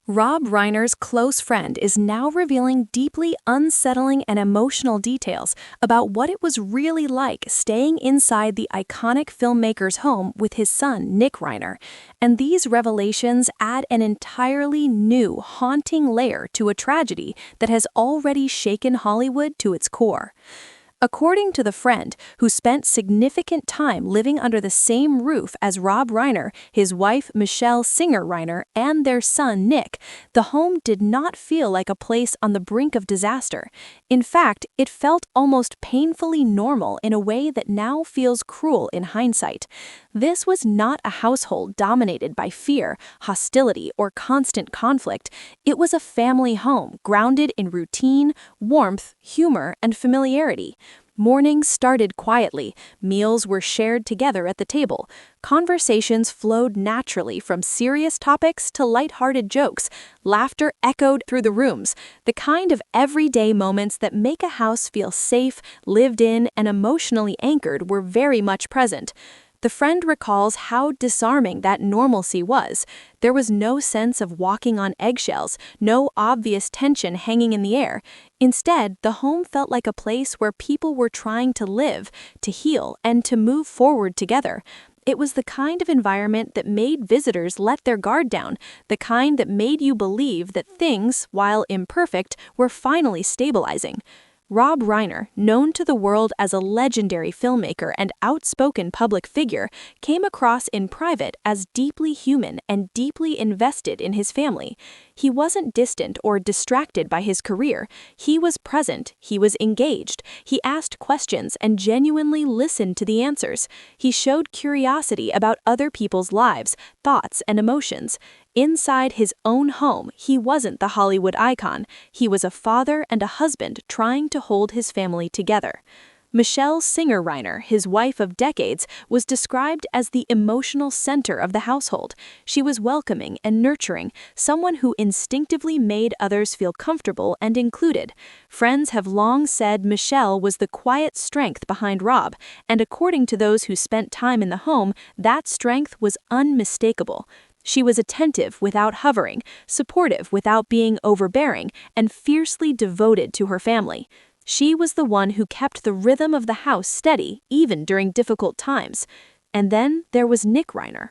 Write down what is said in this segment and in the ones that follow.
Rob Reiner's close friend is now revealing deeply unsettling and emotional details about what it was really like staying inside the iconic filmmaker's home with his son, Nick Reiner. And these revelations add an entirely new, haunting layer to a tragedy that has already shaken Hollywood to its core. According to the friend, who spent significant time living under the same roof as Rob Reiner, his wife Michelle Singer Reiner, and their son Nick, the home did not feel like a place on the brink of disaster. In fact, it felt almost painfully normal in a way that now feels cruel in hindsight. This was not a household dominated by fear, hostility, or constant conflict. It was a family home grounded in routine, warmth, humor, and familiarity. Mornings started quietly, meals were shared together at the table, conversations flowed naturally from serious topics to lighthearted jokes, laughter echoed through the rooms, the kind of everyday moments that make a house feel safe, lived in, and emotionally anchored were very much present. The friend recalls how disarming that normalcy was. There was no sense of walking on eggshells, no obvious tension hanging in the air. Instead, the home felt like a place where people were trying to live, to heal, and to move forward together. It was the kind of environment that made visitors let their guard down, the kind that made you believe that things, while imperfect, were finally stabilizing. Rob Reiner, known to the world as a legendary filmmaker and outspoken public figure, came across in private as deeply human and deeply invested in his family. He wasn't distant or distracted by his career. He was present, he was engaged, he asked questions and genuinely listened to the answers. He showed curiosity about other people's lives, thoughts, and emotions. Inside his own home, he wasn't the Hollywood icon. He was a father and a husband trying to hold his family together. Michelle Singer Reiner, his wife of decades, was described as the emotional center of the household. She was welcoming and nurturing, someone who instinctively made others feel comfortable and included. Friends have long said Michelle was the quiet strength behind Rob, and according to those who spent time in the home, that strength was unmistakable. She was attentive without hovering, supportive without being overbearing, and fiercely devoted to her family. She was the one who kept the rhythm of the house steady, even during difficult times. And then there was Nick Reiner.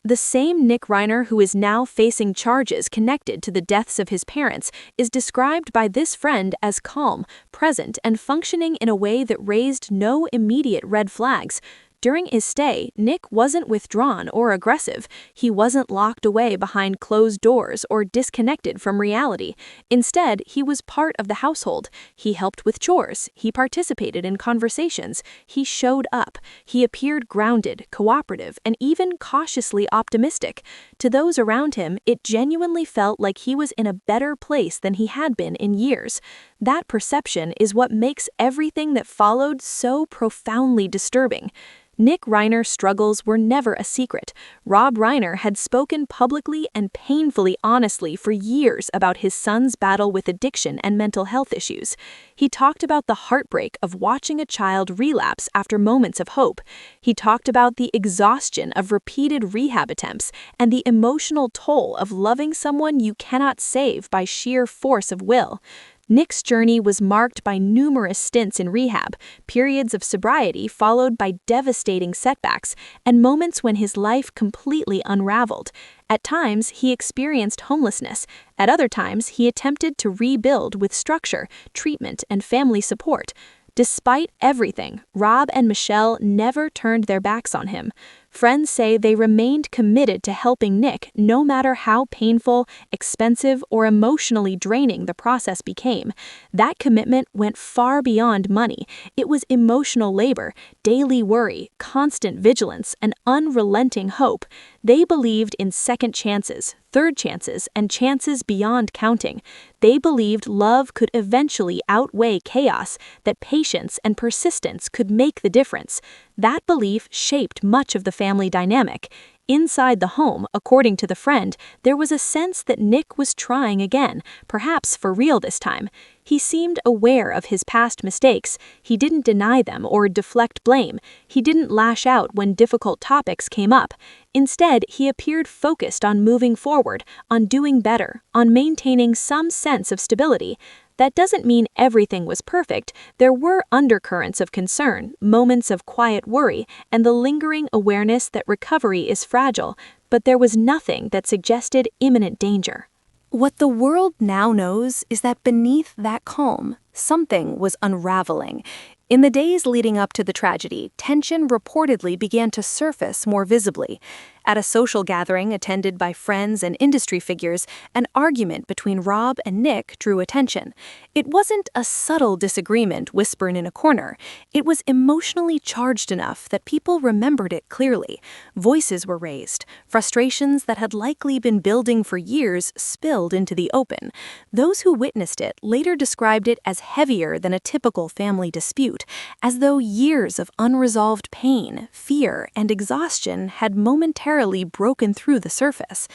The same Nick Reiner who is now facing charges connected to the deaths of his parents is described by this friend as calm, present, and functioning in a way that raised no immediate red flags. During his stay, Nick wasn't withdrawn or aggressive. He wasn't locked away behind closed doors or disconnected from reality. Instead, he was part of the household. He helped with chores. He participated in conversations. He showed up. He appeared grounded, cooperative, and even cautiously optimistic. To those around him, it genuinely felt like he was in a better place than he had been in years. That perception is what makes everything that followed so profoundly disturbing. Nick Reiner's struggles were never a secret. Rob Reiner had spoken publicly and painfully honestly for years about his son's battle with addiction and mental health issues. He talked about the heartbreak of watching a child relapse after moments of hope. He talked about the exhaustion of repeated rehab attempts and the emotional toll of loving someone you cannot save by sheer force of will. Nick's journey was marked by numerous stints in rehab, periods of sobriety followed by devastating setbacks, and moments when his life completely unraveled. At times, he experienced homelessness. At other times, he attempted to rebuild with structure, treatment, and family support. Despite everything, Rob and Michelle never turned their backs on him. Friends say they remained committed to helping Nick no matter how painful, expensive, or emotionally draining the process became. That commitment went far beyond money. It was emotional labor, daily worry, constant vigilance, and unrelenting hope. They believed in second chances, third chances, and chances beyond counting. They believed love could eventually outweigh chaos, that patience and persistence could make the difference. That belief shaped much of the family dynamic. Inside the home, according to the friend, there was a sense that Nick was trying again, perhaps for real this time. He seemed aware of his past mistakes. He didn't deny them or deflect blame. He didn't lash out when difficult topics came up. Instead, he appeared focused on moving forward, on doing better, on maintaining some sense of stability. That doesn't mean everything was perfect. There were undercurrents of concern, moments of quiet worry, and the lingering awareness that recovery is fragile, but there was nothing that suggested imminent danger. What the world now knows is that beneath that calm, something was unraveling. In the days leading up to the tragedy, tension reportedly began to surface more visibly. At a social gathering attended by friends and industry figures, an argument between Rob and Nick drew attention. It wasn't a subtle disagreement whispered in a corner. It was emotionally charged enough that people remembered it clearly. Voices were raised. Frustrations that had likely been building for years spilled into the open. Those who witnessed it later described it as heavier than a typical family dispute, as though years of unresolved pain, fear, and exhaustion had momentarily broken through the surface.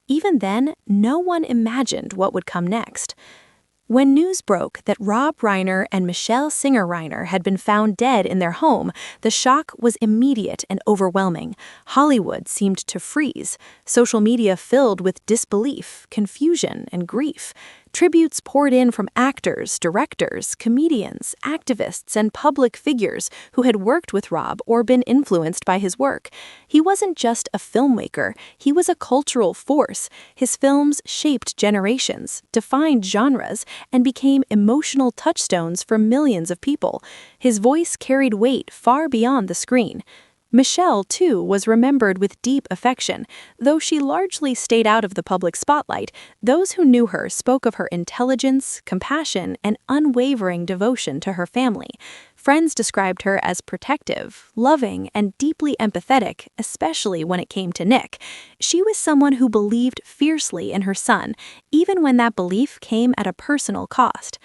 Even then, no one imagined what would come next. When news broke that Rob Reiner and Michelle Singer Reiner had been found dead in their home, the shock was immediate and overwhelming. Hollywood seemed to freeze, social media filled with disbelief, confusion, and grief. Tributes poured in from actors, directors, comedians, activists, and public figures who had worked with Rob or been influenced by his work. He wasn't just a filmmaker, he was a cultural force. His films shaped generations, defined genres, and became emotional touchstones for millions of people. His voice carried weight far beyond the screen. Michelle, too, was remembered with deep affection. Though she largely stayed out of the public spotlight, those who knew her spoke of her intelligence, compassion, and unwavering devotion to her family. Friends described her as protective, loving, and deeply empathetic, especially when it came to Nick. She was someone who believed fiercely in her son, even when that belief came at a personal cost.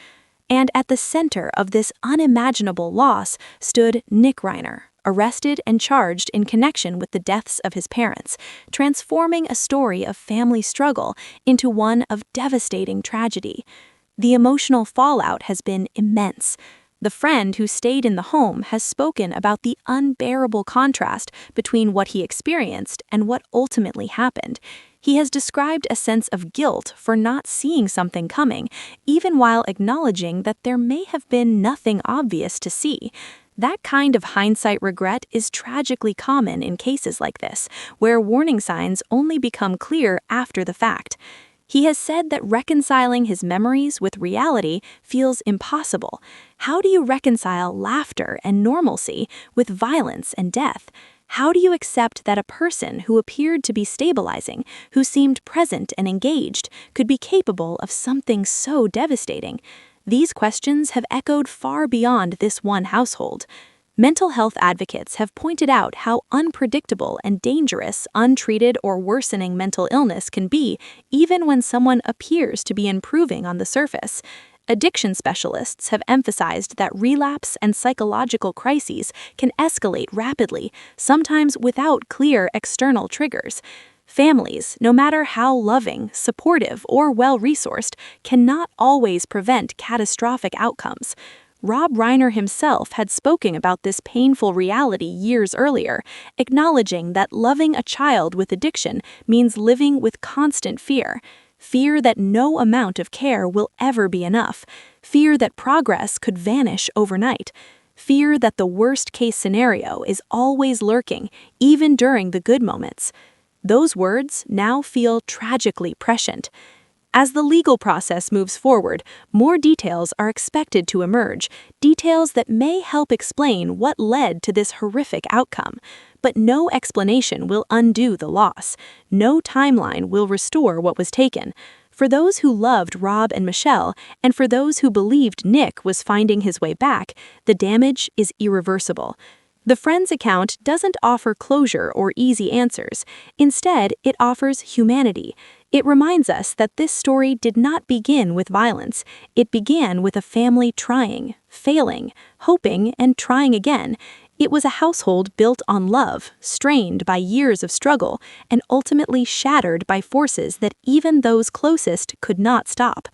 And at the center of this unimaginable loss stood Nick Reiner, arrested and charged in connection with the deaths of his parents, transforming a story of family struggle into one of devastating tragedy. The emotional fallout has been immense. The friend who stayed in the home has spoken about the unbearable contrast between what he experienced and what ultimately happened. He has described a sense of guilt for not seeing something coming, even while acknowledging that there may have been nothing obvious to see. That kind of hindsight regret is tragically common in cases like this, where warning signs only become clear after the fact. He has said that reconciling his memories with reality feels impossible. How do you reconcile laughter and normalcy with violence and death? How do you accept that a person who appeared to be stabilizing, who seemed present and engaged, could be capable of something so devastating? These questions have echoed far beyond this one household. Mental health advocates have pointed out how unpredictable and dangerous untreated or worsening mental illness can be, even when someone appears to be improving on the surface. Addiction specialists have emphasized that relapse and psychological crises can escalate rapidly, sometimes without clear external triggers. Families, no matter how loving, supportive, or well-resourced, cannot always prevent catastrophic outcomes. Rob Reiner himself had spoken about this painful reality years earlier, acknowledging that loving a child with addiction means living with constant fear. Fear that no amount of care will ever be enough. Fear that progress could vanish overnight. Fear that the worst-case scenario is always lurking, even during the good moments. Those words now feel tragically prescient. As the legal process moves forward, more details are expected to emerge, details that may help explain what led to this horrific outcome. But no explanation will undo the loss. No timeline will restore what was taken. For those who loved Rob and Michelle, and for those who believed Nick was finding his way back, the damage is irreversible. The friend's account doesn't offer closure or easy answers. Instead, it offers humanity. It reminds us that this story did not begin with violence. It began with a family trying, failing, hoping, and trying again. It was a household built on love, strained by years of struggle, and ultimately shattered by forces that even those closest could not stop.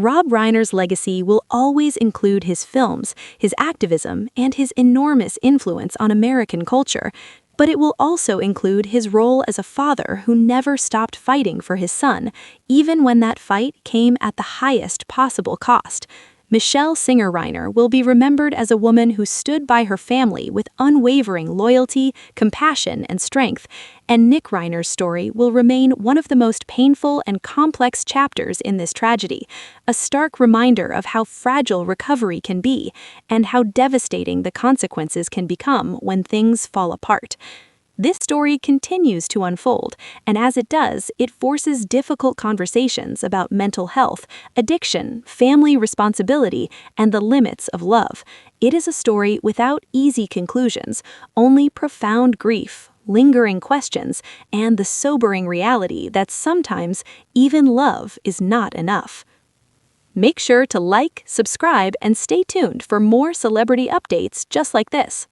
Rob Reiner's legacy will always include his films, his activism, and his enormous influence on American culture, but it will also include his role as a father who never stopped fighting for his son, even when that fight came at the highest possible cost. Michelle Singer Reiner will be remembered as a woman who stood by her family with unwavering loyalty, compassion, and strength, and Nick Reiner's story will remain one of the most painful and complex chapters in this tragedy, a stark reminder of how fragile recovery can be and how devastating the consequences can become when things fall apart. This story continues to unfold, and as it does, it forces difficult conversations about mental health, addiction, family responsibility, and the limits of love. It is a story without easy conclusions, only profound grief, lingering questions, and the sobering reality that sometimes even love is not enough. Make sure to like, subscribe, and stay tuned for more celebrity updates just like this.